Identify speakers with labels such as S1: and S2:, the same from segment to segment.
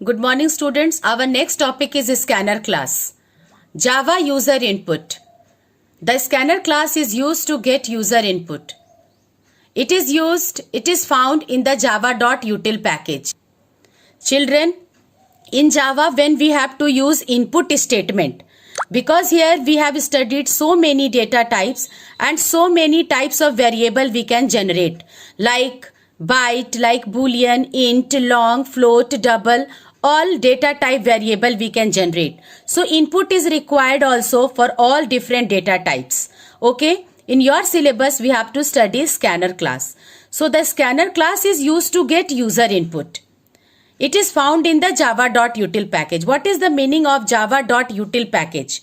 S1: Good morning, students. Our next topic is scanner class. Java user input. The scanner class is used to get user input. It is found in the java.util package. Children, in Java, when we have to use input statement, because here we have studied so many data types and so many types of variable we can generate, like byte, like boolean, int, long, float, double, all data type variable we can generate. So input is required also for all different data types. Okay, in your syllabus we have to study scanner class. So the scanner class is used to get user input. It is found in the java.util package. What is the meaning of java.util package?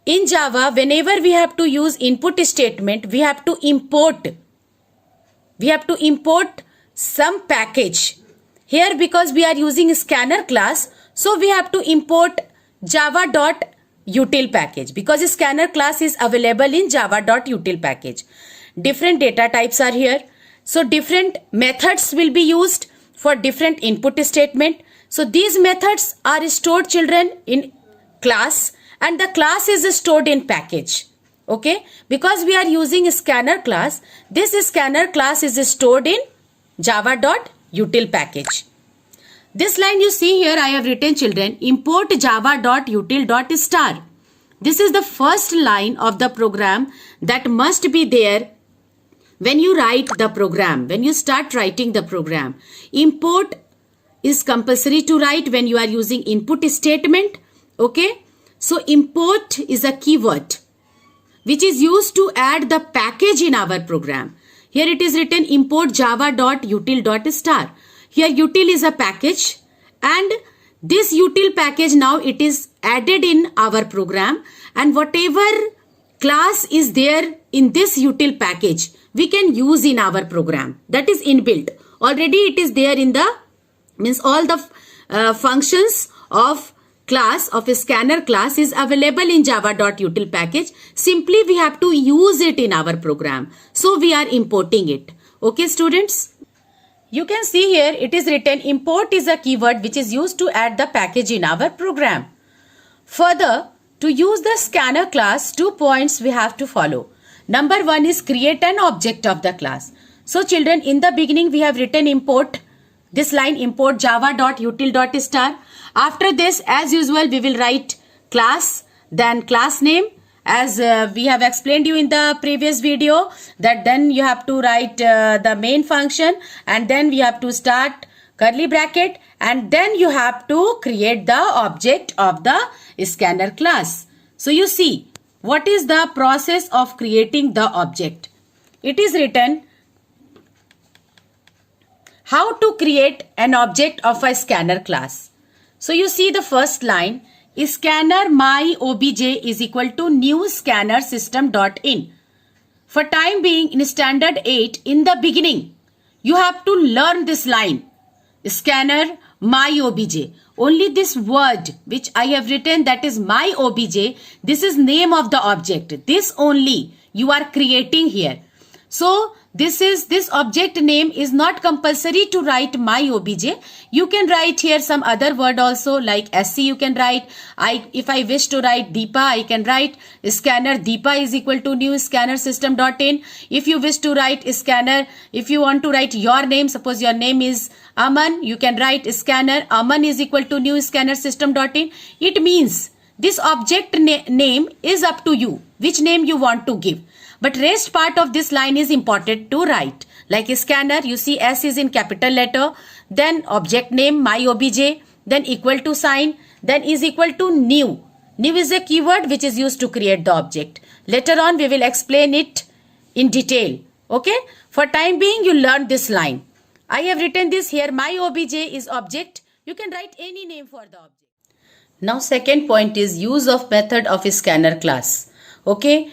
S1: In Java, whenever we have to use input statement, we have to import some package. Here, because we are using scanner class, so we have to import java.util package, because scanner class is available in java.util package. Different data types are here. So different methods will be used for different input statement. So these methods are stored, children, in class, and the class is stored in package. Okay, because we are using scanner class, this scanner class is stored in java.util package. This line you see here, I have written, children, import java.util.star. This is the first line of the program that must be there when you write the program, when you start writing the program. Import is compulsory to write when you are using input statement. Okay, so import is a keyword which is used to add the package in our program. Here it is written import java.util.star. Here util is a package, and this util package now it is added in our program, and whatever class is there in this util package we can use in our program. That is inbuilt. Already it is there in the, means all the functions of class, of a scanner class, is available in java.util package. Simply we have to use it in our program. So we are importing it. Okay, students? You can see here it is written import is a keyword which is used to add the package in our program. Further, to use the scanner class, 2 points we have to follow. Number 1 is create an object of the class. So children, in the beginning we have written import, this line import java.util.star. After this, as usual, we will write class, then class name, as we have explained you in the previous video, that then you have to write the main function, and then we have to start curly bracket, and then you have to create the object of the scanner class. So you see, what is the process of creating the object? It is written how to create an object of a scanner class. So you see the first line, scanner my obj is equal to new scanner system.in. For time being, in standard 8, in the beginning, you have to learn this line, scanner my obj. Only this word which I have written, that is my obj, this is name of the object. This only you are creating here. So this object name is not compulsory to write my obj. You can write here some other word also, like sc you can write. If I wish to write Deepa, I can write scanner Deepa is equal to new scanner system.in. If you wish to write scanner, if you want to write your name, suppose your name is Aman, you can write scanner Aman is equal to new scanner system.in. It means this object name is up to you, which name you want to give. But rest part of this line is important to write. Like scanner, you see S is in capital letter, then object name my obj, then equal to sign, then is equal to new. New is a keyword which is used to create the object. Later on we will explain it in detail. Okay? For time being you learn this line. I have written this here, my obj is object. You can write any name for the object. Now second point is use of method of a scanner class. Okay?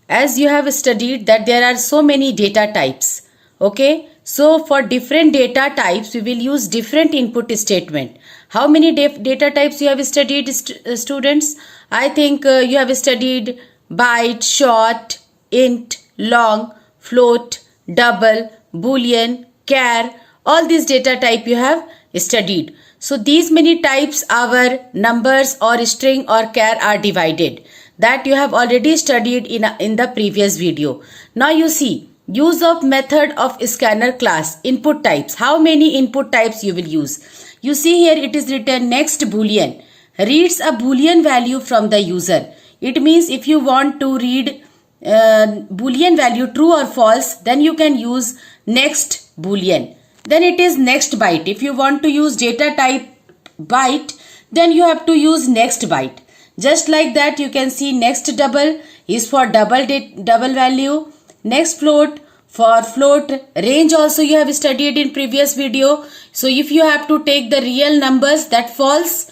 S1: As you have studied that there are so many data types. Okay, so for different data types we will use different input statement. How many data types you have studied, students? I think you have studied byte, short, int, long, float, double, boolean, char. All these data type you have studied. So these many types our numbers or string or char are divided. That you have already studied in the previous video. Now you see use of method of scanner class input types. How many input types you will use? You see here it is written next boolean reads a boolean value from the user. It means if you want to read boolean value true or false, then you can use next boolean. Then it is next byte. If you want to use data type byte, then you have to use next byte. Just like that, you can see next double is for double value. Next float for float. Range also you have studied in previous video. So if you have to take the real numbers that falls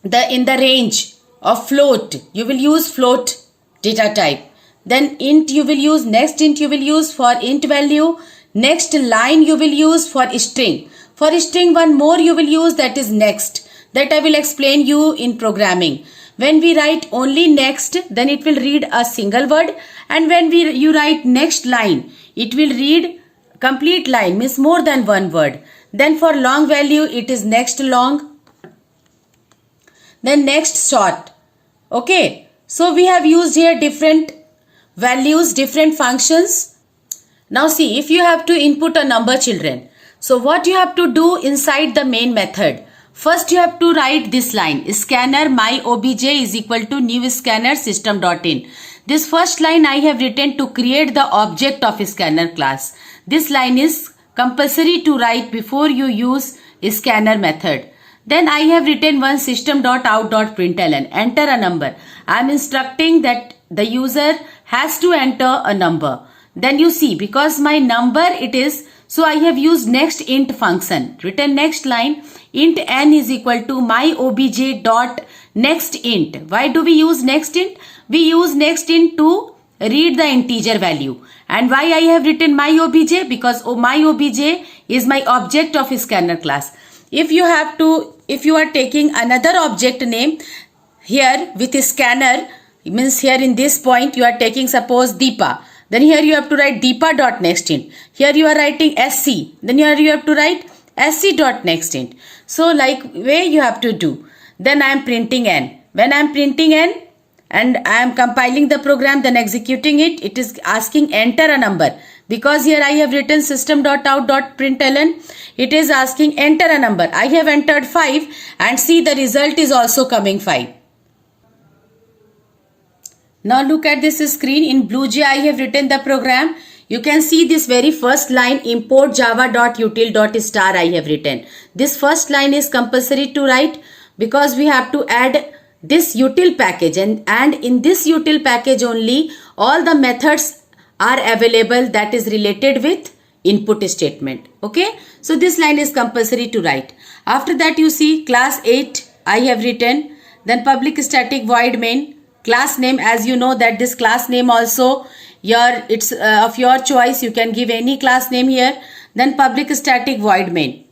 S1: in the range of float, you will use float data type. Then int you will use, next int you will use for int value. Next line you will use for string. For string one more you will use, that is next. That I will explain you in programming. When we write only next, then it will read a single word, and when you write next line, it will read complete line, means more than one word. Then for long value it is next long. Then next short. Okay. So we have used here different values, different functions. Now see, if you have to input a number children, so what you have to do inside the main method? First you have to write this line, scanner my obj is equal to new scanner system.in. This first line I have written to create the object of scanner class. This line is compulsory to write before you use scanner method. Then I have written one system.out.println, enter a number. I am instructing that the user has to enter a number. Then you see, because my number it is, so I have used next int function. Written next line, int n is equal to my obj dot next int. Why do we use next int? We use next int to read the integer value. And why I have written my obj? Because my obj is my object of scanner class. If you are taking another object name here with scanner, means here in this point you are taking suppose Deepa. Then here you have to write Deepa dot next int. Here you are writing SC. Then here you have to write SC dot next int. So like way you have to do. Then I am printing n. When I am printing n and I am compiling the program, then executing it, it is asking enter a number. Because here I have written system.out.println, it is asking enter a number. I have entered 5 and see the result is also coming 5. Now look at this screen. In BlueJ I have written the program. You can see this very first line, import java.util.star I have written. This first line is compulsory to write because we have to add this util package, and in this util package only all the methods are available that is related with input statement. Okay. So this line is compulsory to write. After that you see class 8 I have written. Then public static void main. Class name, as you know that this class name also it's of your choice. You can give any class name here. Then public static void main.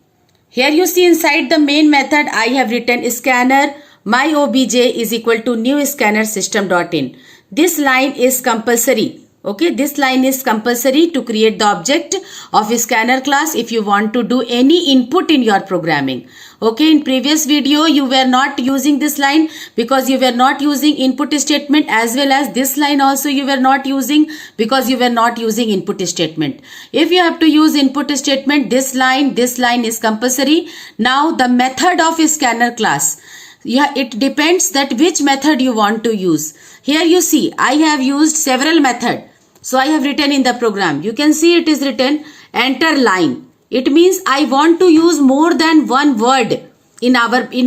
S1: Here you see inside the main method I have written scanner my obj is equal to new scanner system.in. This line is compulsory. Okay, this line is compulsory to create the object of scanner class if you want to do any input in your programming. Okay, in previous video you were not using this line because you were not using input statement, as well as this line also you were not using because you were not using input statement. If you have to use input statement, this line is compulsory. Now the method of scanner class, it depends that which method you want to use. Here you see I have used several methods. So I have written in the program. You can see it is written enter line. It means I want to use more than one word in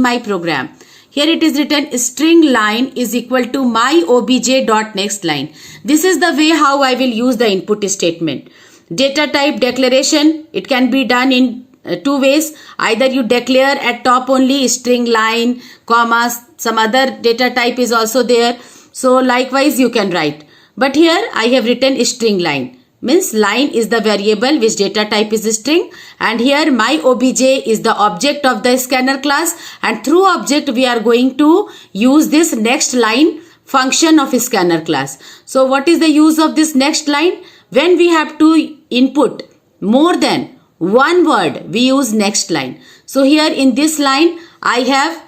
S1: my program. Here it is written string line is equal to my obj dot next line. This is the way how I will use the input statement. Data type declaration, it can be done in two ways. Either you declare at top only string line, commas, some other data type is also there. So likewise you can write. But here I have written string line. Means line is the variable which data type is string, and here my obj is the object of the scanner class, and through object we are going to use this next line function of scanner class. So what is the use of this next line? When we have to input more than one word, we use next line. So here in this line, I have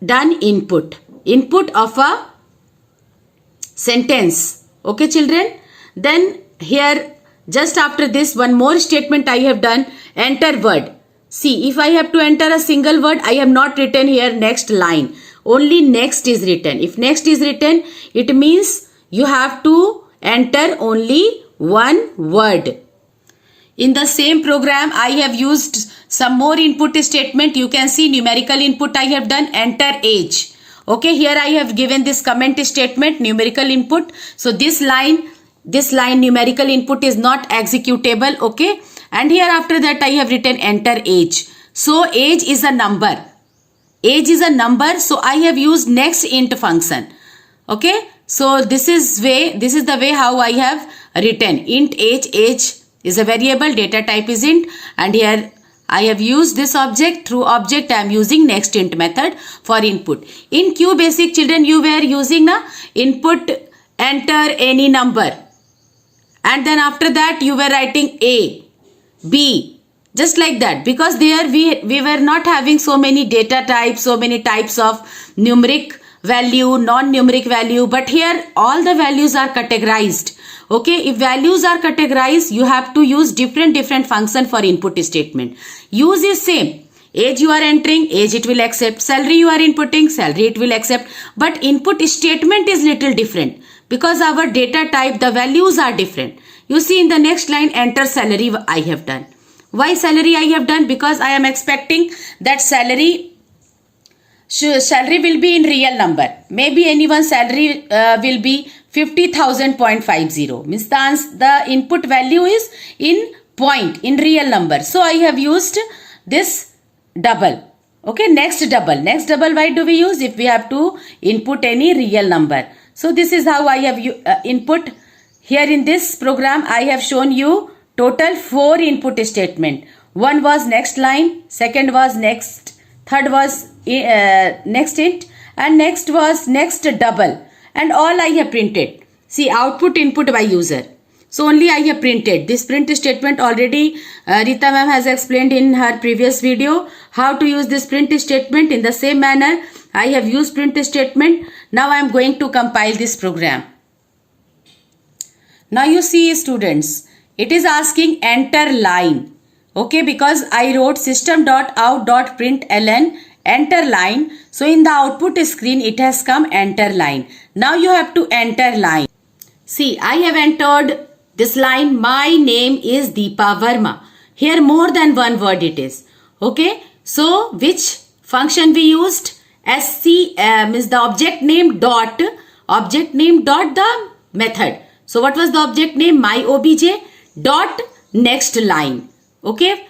S1: done input of a sentence. Okay, children. Then here, just after this, one more statement I have done, enter word. See, if I have to enter a single word, I have not written here next line. Only next is written. If next is written, it means you have to enter only one word. In the same program, I have used some more input statement. You can see numerical input I have done, enter age. Okay, here I have given this comment statement, numerical input. So this line numerical input is not executable. Okay, and here after that I have written enter age. So age is a number. Age is a number. So I have used next int function. Okay, so this is the way how I have written int age. Age is a variable, data type is int, and here I have used this object. Through object I am using next int method for input. In Q basic, children, you were using na input enter any number, and then after that you were writing A, B, just like that, because there we were not having so many data types, so many types of numeric value, non-numeric value, but here all the values are categorized. Okay, if values are categorized, you have to use different function for input statement. Use is same. Age you are entering, age it will accept. Salary you are inputting, salary it will accept. But input statement is little different because our data type, the values are different. You see in the next line, enter salary I have done. Why salary I have done? Because I am expecting that salary will be in real number. Maybe anyone's salary will be 50,000.50. Means the input value is in point, in real number. So I have used this double. Okay, next double. Next double, why do we use? If we have to input any real number. So this is how I have input. Here in this program, I have shown you total 4 input statement. One was next line, second was next, third was next int, and next was next double, and all I have printed. See, output input by user. So only I have printed. This print statement already Rita ma'am has explained in her previous video how to use this print statement. In the same manner, I have used print statement. Now I am going to compile this program. Now you see, students, it is asking enter line. Okay, because I wrote system.out.println enter line. So in the output screen, it has come enter line. Now you have to enter line. See, I have entered this line. My name is Deepa Verma. Here more than one word it is. Okay, so which function we used? Sc is the object name dot the method. So what was the object name? My obj dot next line. Okay,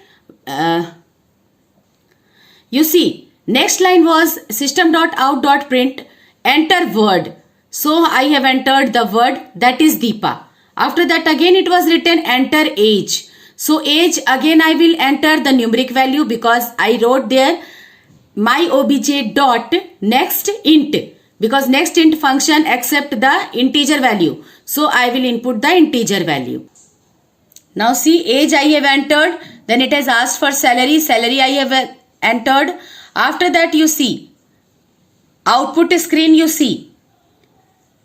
S1: you see, next line was system.out.print enter word. So I have entered the word, that is Deepa. After that again it was written enter age. So age, again I will enter the numeric value because I wrote there my obj dot next int, because next int function accept the integer value. So I will input the integer value. Now see, age I have entered. Then it has asked for salary. Salary I have entered. After that you see, output screen you see.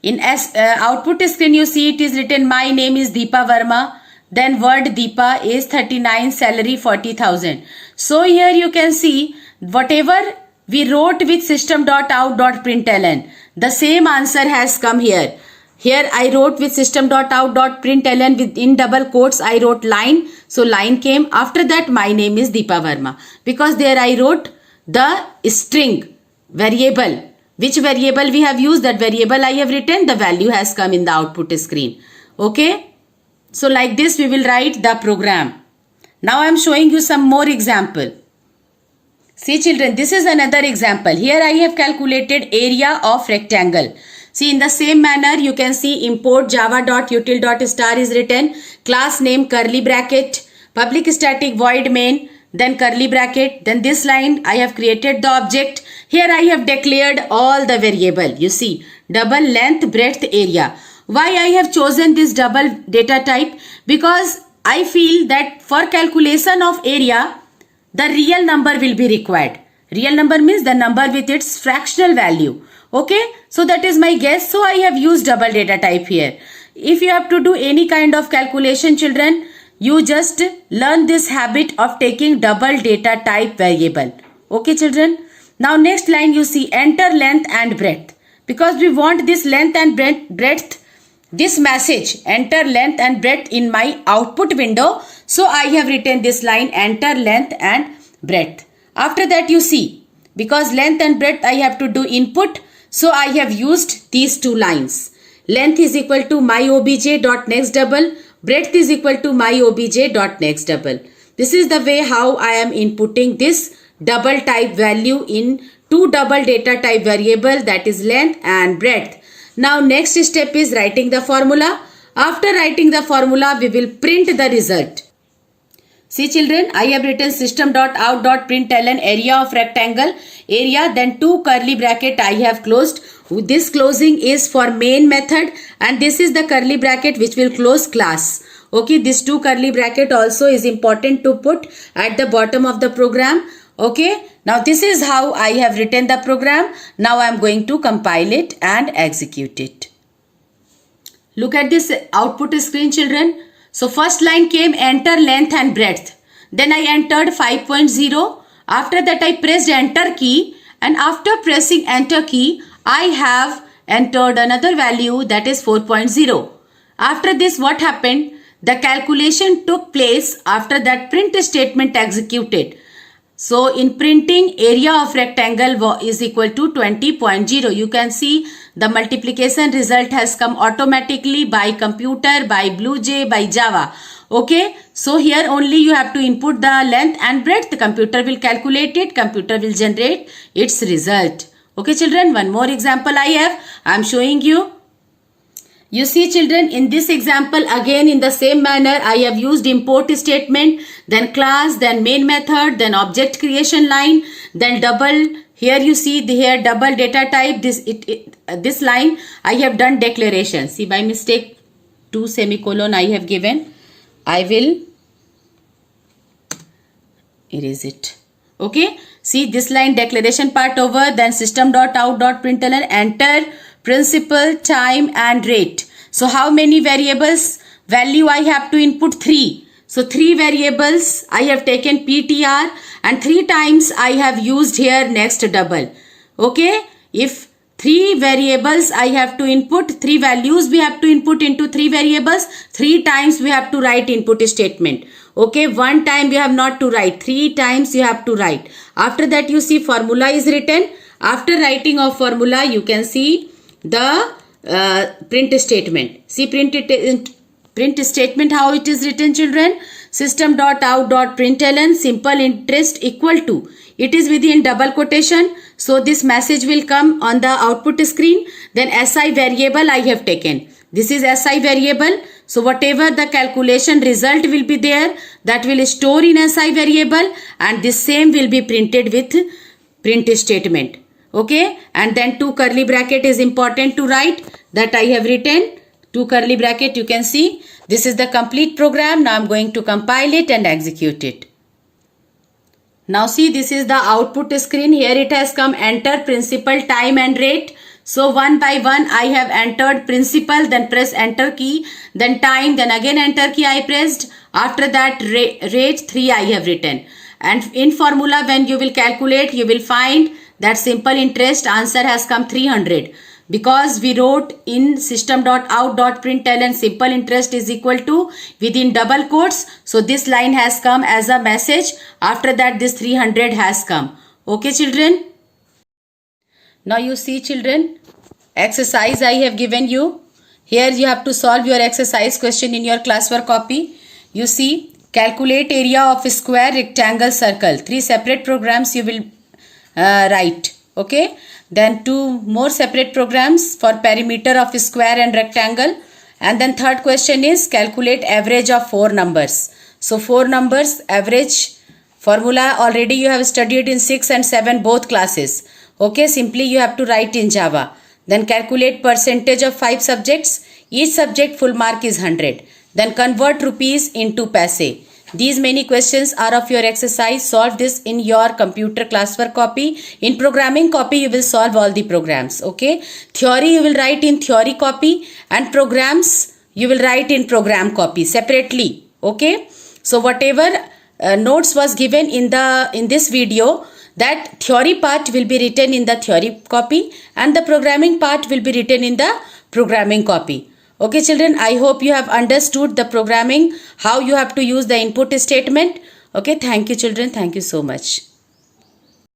S1: In output screen you see it is written my name is Deepa Verma. Then word Deepa, age 39, salary 40,000. So here you can see whatever we wrote with system.out.println, the same answer has come here. Here I wrote with system.out.println within double quotes I wrote line. So line came. After that my name is Deepa Verma. Because there I wrote the string variable. Which variable we have used, that variable I have written, the value has come in the output screen. Okay. So like this we will write the program. Now I am showing you some more example. See children, this is another example. Here I have calculated area of rectangle. See, in the same manner you can see import java.util.star is written, class name curly bracket, public static void main, then curly bracket, then this line I have created the object. Here I have declared all the variable. You see, double length, breadth, area. Why I have chosen this double data type? Because I feel that for calculation of area, the real number will be required. Real number means the number with its fractional value. Okay, so that is my guess. So I have used double data type here. If you have to do any kind of calculation, children, you just learn this habit of taking double data type variable. Okay, children. Now next line you see enter length and breadth. Because we want this length and breadth, this message enter length and breadth in my output window. So I have written this line enter length and breadth. After that you see, because length and breadth I have to do input. So I have used these two lines. Length is equal to my obj dot next double. Breadth is equal to my obj dot next double. This is the way how I am inputting this double type value in two double data type variable, that is length and breadth. Now next step is writing the formula. After writing the formula, we will print the result. See children, I have written system.out.println area of rectangle, area, then two curly bracket I have closed. This closing is for main method and this is the curly bracket which will close class. Okay, this two curly bracket also is important to put at the bottom of the program. Okay, now this is how I have written the program. Now I am going to compile it and execute it. Look at this output screen, children. So first line came enter length and breadth. Then I entered 5.0. After that I pressed enter key and after pressing enter key I have entered another value, that is 4.0. After this what happened? The calculation took place after that print statement executed. So in printing, area of rectangle is equal to 20.0. You can see the multiplication result has come automatically by computer, by BlueJ, by Java. Okay, so here only you have to input the length and breadth. The computer will calculate it. Computer will generate its result. Okay children, one more example I am showing you. You see children, in this example again in the same manner I have used import statement, then class, then main method, then object creation line, then double. Here you see here double data type. This line I have done declaration. See, by mistake 2 semicolon I have given. I will erase it. Okay, see this line declaration part over, then system.out.println enter principal, time and rate. So how many variables value I have to input? 3. So 3 variables I have taken PTR and 3 times I have used here next double. Okay, if 3 variables I have to input, 3 values we have to input into 3 variables, 3 times we have to write input statement. Okay, 1 time you have not to write, 3 times you have to write. After that you see formula is written. After writing of formula you can see the print statement. See print statement how it is written, children. System.out.println simple interest equal to, it is within double quotation. So this message will come on the output screen. Then SI variable I have taken. This is SI variable. So whatever the calculation result will be there, that will store in SI variable and this same will be printed with print statement. Okay, and then 2 curly bracket is important to write, that I have written 2 curly bracket. You can see this is the complete program. Now I am going to compile it and execute it. Now see, this is the output screen. Here it has come enter principal, time and rate. So one by one I have entered principal, then press enter key, then time, then again enter key I pressed. After that rate 3 I have written. And in formula when you will calculate, you will find that simple interest answer has come 300. Because we wrote in system.out.println simple interest is equal to within double quotes. So this line has come as a message. After that this 300 has come. Okay children. Now you see children, exercise I have given you. Here you have to solve your exercise question in your classwork copy. You see, calculate area of a square, rectangle, circle. 3 separate programs you will write. Okay. Then 2 more separate programs for perimeter of a square and rectangle. And then third question is calculate average of 4 numbers. So 4 numbers average formula already you have studied in 6 and 7 both classes. Okay, simply you have to write in Java. Then calculate percentage of 5 subjects. Each subject full mark is 100. Then convert rupees into paise. These many questions are of your exercise. Solve this in your computer classwork copy. In programming copy, you will solve all the programs. Okay. Theory you will write in theory copy, and programs you will write in program copy separately. Okay. So whatever notes was given in this video, that theory part will be written in the theory copy and the programming part will be written in the programming copy. Okay children, I hope you have understood the programming, how you have to use the input statement. Okay, thank you children, thank you so much.